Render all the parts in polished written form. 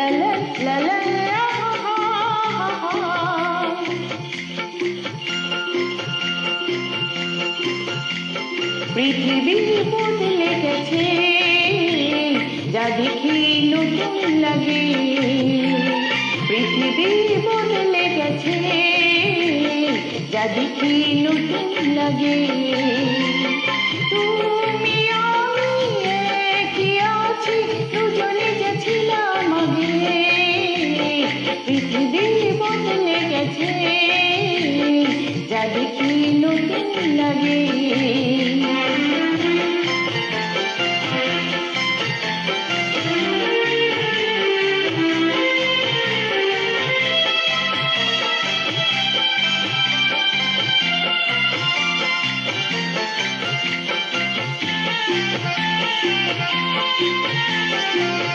লা লা লা লা পৃথিবী বদলে গেছে, যা দেখি নতুন লাগে। পৃথিবী বদলে গেছে, যা দেখি নতুন লাগে। তুমি আমি একই আছি, দুজনে যে ছিলাম আগে। পৃথিবী বদলে গেছে, যা দেখি নতুন লাগে।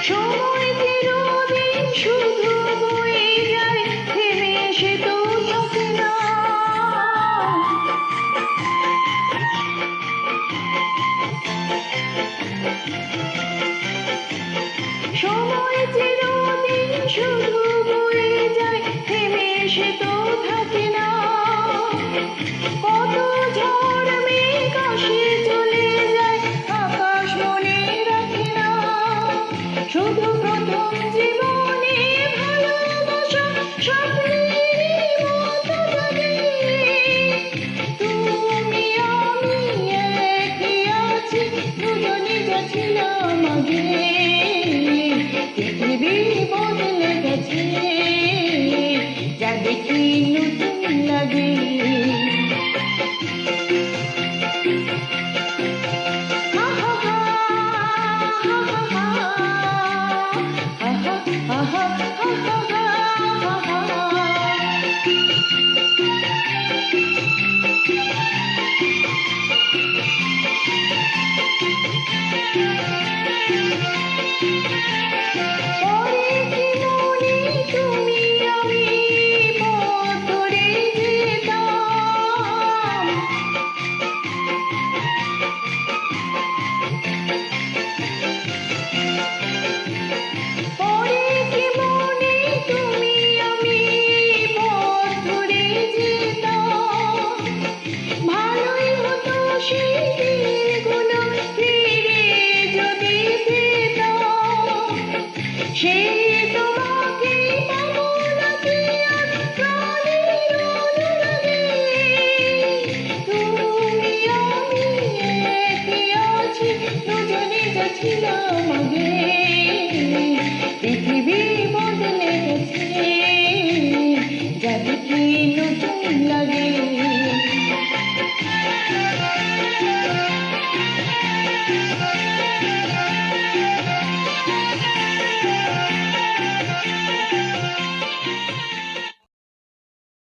সময় চিরদিন শুধু বয়ে যায়, থেমে সে তো থাকে না। সময় চিরদিন শুধু বয়ে যায়, থেমে সে তো থাকে না। কত ঝড় মেঘ আসে চলে যায়, আকাশ মনে রাখে না। শুধু প্রথম জীবনে ভালোবাসা স্বপ্নের মতো জাগে। তুমি আমি একই আছি, দুজনে যা ছিলাম আগে। পৃথিবী বদলে গেছে, যা দেখি নতুন লাগে। সেই তোমাকে পাবো নাকি আর প্রাণের অনুরাগে। তুমি আমি একই আছি, দুজনে যা ছিলাম আগে।